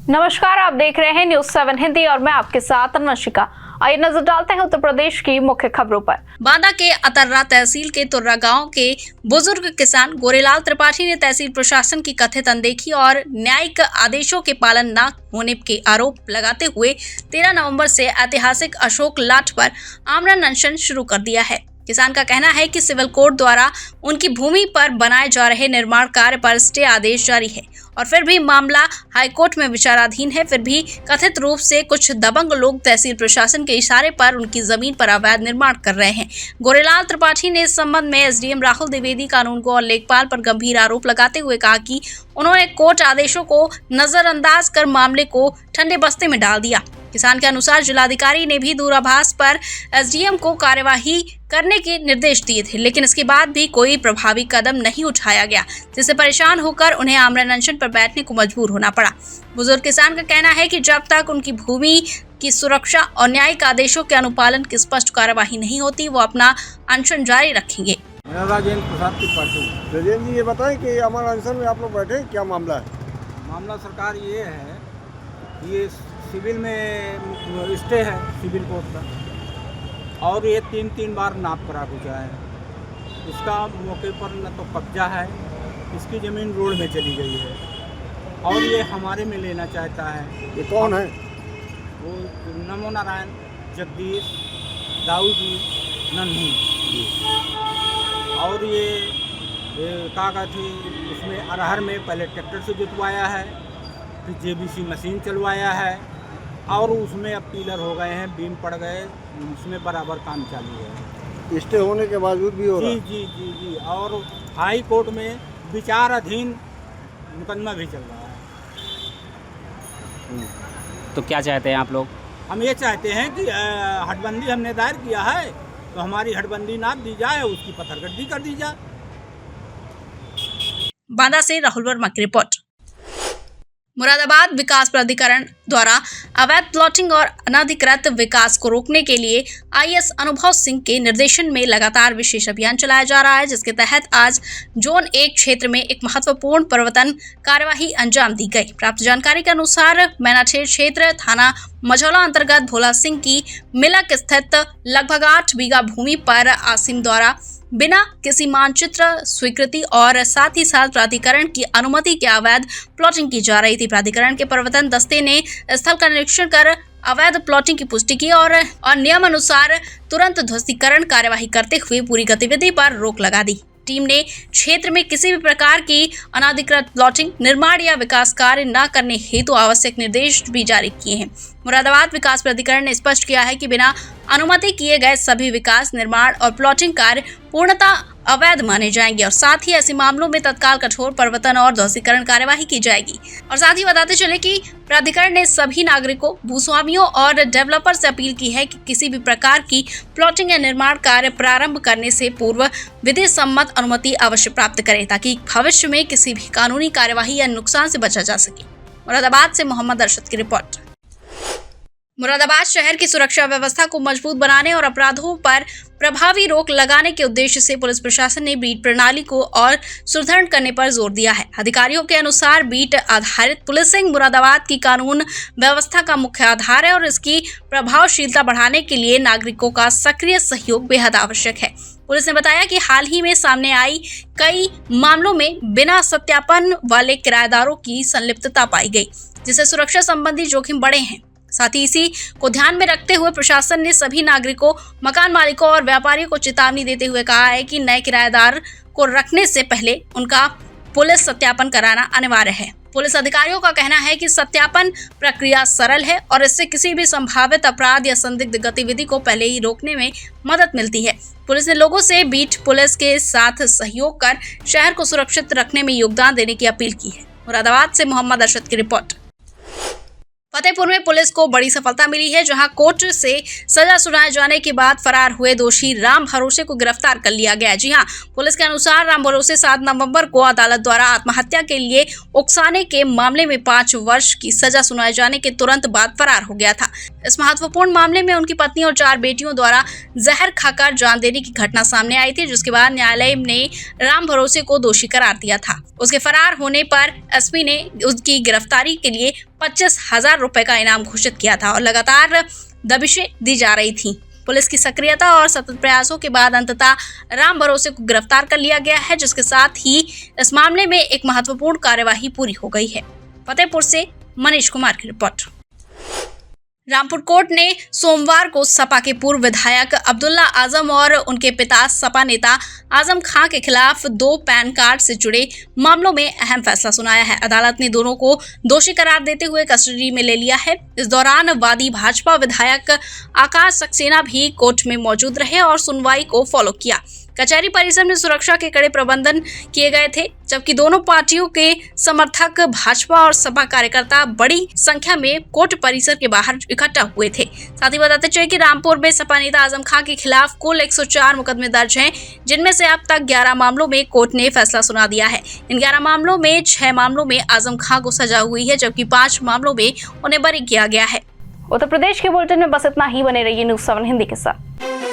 नमस्कार, आप देख रहे हैं न्यूज 7 हिंदी और मैं आपके साथ अन्वेषिका। आइए नजर डालते हैं उत्तर प्रदेश की मुख्य खबरों पर। बांदा के अतर्रा तहसील के तुर्रा गांव के बुजुर्ग किसान गोरेलाल त्रिपाठी ने तहसील प्रशासन की कथित अनदेखी और न्यायिक आदेशों के पालन न होने के आरोप लगाते हुए 13 नवंबर से ऐतिहासिक अशोक लाट पर आमरण अनशन शुरू कर दिया है। किसान का कहना है कि सिविल कोर्ट द्वारा उनकी भूमि पर बनाए जा रहे निर्माण कार्य पर स्टे आदेश जारी है और फिर भी मामला हाईकोर्ट में विचाराधीन है। फिर भी कथित रूप से कुछ दबंग लोग तहसील प्रशासन के इशारे पर उनकी जमीन पर अवैध निर्माण कर रहे हैं। गोरेलाल त्रिपाठी ने इस संबंध में एसडीएम राहुल द्विवेदी, कानूनगो और लेखपाल पर गंभीर आरोप लगाते हुए कहा कि उन्होंने कोर्ट आदेशों को नजरअंदाज कर मामले को ठंडे बस्ते में डाल दिया। किसान के अनुसार जिलाधिकारी ने भी दूरभाष पर एसडीएम को कार्यवाही करने के निर्देश दिए थे, लेकिन इसके बाद भी कोई प्रभावी कदम नहीं उठाया गया, जिससे परेशान होकर उन्हें आमरण अनशन पर बैठने को मजबूर होना पड़ा। बुजुर्ग किसान का कहना है कि जब तक उनकी भूमि की सुरक्षा और न्यायिक आदेशों के अनुपालन की स्पष्ट कार्यवाही नहीं होती, वो अपना अनशन जारी रखेंगे। मेरा राजेंद्र प्रसाद त्रिपाठी। राजेंद्र जी, ये बताएं कि अमर अनशन में आप लोग बैठे, क्या मामला है? मामला सरकार ये है, ये सिविल में स्टे है सिविल कोर्ट का, और ये तीन बार नाप करा चुका है। इसका मौके पर न तो कब्जा है, इसकी ज़मीन रोड में चली गई है और ये हमारे में लेना चाहता है। ये कौन है? वो नमो नारायण, जगदीश, दाऊ जी, नन्ही जी। और ये काका थी, उसमें अरहर में पहले ट्रैक्टर से जुतवाया है, फिर जेबीसी मशीन चलवाया है और उसमें अब पिलर हो गए हैं, बीम पड़ गए, उसमें बराबर काम चालू है। स्टे होने के बावजूद भी हो रहा है? जी जी जी जी। और हाई कोर्ट में विचाराधीन मुकदमा भी चल रहा है। तो क्या चाहते हैं आप लोग? हम ये चाहते हैं कि हटबंदी हमने दायर किया है तो हमारी हटबंदी नाप दी जाए, उसकी पत्थरगड्डी कर दी जाए। बांदा से राहुल वर्मा की रिपोर्ट। मुरादाबाद विकास प्राधिकरण द्वारा अवैध प्लॉटिंग और अनधिकृत विकास को रोकने के लिए आईएएस अनुभव सिंह के निर्देशन में लगातार विशेष अभियान चलाया जा रहा है, जिसके तहत आज जोन 1 क्षेत्र में एक महत्वपूर्ण परिवर्तन कार्यवाही अंजाम दी गई। प्राप्त जानकारी के अनुसार मैनाठेर क्षेत्र थाना मझौला अंतर्गत भोला सिंह की मिलक स्थित लगभग 8 बीघा भूमि पर आसिम द्वारा बिना किसी मानचित्र स्वीकृति और साथ ही साथ प्राधिकरण की अनुमति के अवैध प्लॉटिंग की जा रही थी। प्राधिकरण के प्रवर्तन दस्ते ने स्थल का निरीक्षण कर अवैध प्लॉटिंग की पुष्टि की और नियम अनुसार तुरंत ध्वस्तीकरण कार्यवाही करते हुए पूरी गतिविधि पर रोक लगा दी। टीम ने क्षेत्र में किसी भी प्रकार की अनधिकृत प्लॉटिंग, निर्माण या विकास कार्य न करने हेतु आवश्यक निर्देश भी जारी किए हैं। मुरादाबाद विकास प्राधिकरण ने स्पष्ट किया है कि बिना अनुमति किए गए सभी विकास, निर्माण और प्लॉटिंग कार्य पूर्णतः अवैध माने जाएंगे और साथ ही ऐसे मामलों में तत्काल कठोर परिवर्तन और ध्वस्तीकरण कार्यवाही की जाएगी। और साथ ही बताते चले कि प्राधिकरण ने सभी नागरिकों, भूस्वामियों और डेवलपर से अपील की है कि किसी भी प्रकार की प्लॉटिंग या निर्माण कार्य प्रारंभ करने से पूर्व विधि सम्मत अनुमति अवश्य प्राप्त करें, ताकि भविष्य में किसी भी कानूनी कार्यवाही या नुकसान से बचा जा सके। मुरादाबाद से मोहम्मद अरशद की रिपोर्ट। मुरादाबाद शहर की सुरक्षा व्यवस्था को मजबूत बनाने और अपराधों पर प्रभावी रोक लगाने के उद्देश्य से पुलिस प्रशासन ने बीट प्रणाली को और सुदृढ़ करने पर जोर दिया है। अधिकारियों के अनुसार बीट आधारित पुलिसिंग मुरादाबाद की कानून व्यवस्था का मुख्य आधार है और इसकी प्रभावशीलता बढ़ाने के लिए नागरिकों का सक्रिय सहयोग बेहद आवश्यक है। पुलिस ने बताया कि हाल ही में सामने आई कई मामलों में बिना सत्यापन वाले किराएदारों की संलिप्तता पाई गई, जिससे सुरक्षा संबंधी जोखिम बढ़े हैं। साथ ही इसी को ध्यान में रखते हुए प्रशासन ने सभी नागरिकों, मकान मालिकों और व्यापारियों को चेतावनी देते हुए कहा है कि नए किराएदार को रखने से पहले उनका पुलिस सत्यापन कराना अनिवार्य है। पुलिस अधिकारियों का कहना है कि सत्यापन प्रक्रिया सरल है और इससे किसी भी संभावित अपराध या संदिग्ध गतिविधि को पहले ही रोकने में मदद मिलती है। पुलिस ने लोगों से बीट पुलिस के साथ सहयोग कर शहर को सुरक्षित रखने में योगदान देने की अपील की है। मुरादाबाद से मोहम्मद अरशद की रिपोर्ट। फतेहपुर में पुलिस को बड़ी सफलता मिली है, जहां कोर्ट से सजा सुनाए जाने के बाद फरार हुए दोषी राम भरोसे को गिरफ्तार कर लिया गया। जी हां, पुलिस के अनुसार राम भरोसे 7 नवंबर को अदालत द्वारा आत्महत्या के लिए उकसाने के मामले में 5 वर्ष की सजा सुनाए जाने के तुरंत बाद फरार हो गया था। इस महत्वपूर्ण मामले में उनकी पत्नी और 4 बेटियों द्वारा जहर खाकर जान देने की घटना सामने आई थी, जिसके बाद न्यायालय ने राम भरोसे को दोषी करार दिया था। उसके फरार होने पर एसपी ने उसकी गिरफ्तारी के लिए 25,000 रुपए का इनाम घोषित किया था और लगातार दबिशें दी जा रही थी। पुलिस की सक्रियता और सतत प्रयासों के बाद अंततः राम भरोसे को गिरफ्तार कर लिया गया है, जिसके साथ ही इस मामले में एक महत्वपूर्ण कार्यवाही पूरी हो गई है। फतेहपुर से मनीष कुमार की रिपोर्ट। रामपुर कोर्ट ने सोमवार को सपा के पूर्व विधायक अब्दुल्ला आजम और उनके पिता सपा नेता आजम खां के खिलाफ 2 पैन कार्ड से जुड़े मामलों में अहम फैसला सुनाया है। अदालत ने दोनों को दोषी करार देते हुए कस्टडी में ले लिया है। इस दौरान वादी भाजपा विधायक आकाश सक्सेना भी कोर्ट में मौजूद रहे और सुनवाई को फॉलो किया। कचहरी परिसर में सुरक्षा के कड़े प्रबंधन किए गए थे, जबकि दोनों पार्टियों के समर्थक भाजपा और सपा कार्यकर्ता बड़ी संख्या में कोर्ट परिसर के बाहर इकट्ठा हुए थे। साथ ही बताते चले कि रामपुर में सपा नेता आजम खां के खिलाफ कुल 104 मुकदमे दर्ज हैं, जिनमें से अब तक 11 मामलों में कोर्ट ने फैसला सुना दिया है। इन 11 मामलों में 6 मामलों में आजम खां को सजा हुई है, जबकि 5 मामलों में उन्हें बरी किया गया है। उत्तर प्रदेश के बुलेटिन में बस इतना ही। बने रहिए न्यूज़ 7 हिंदी के साथ।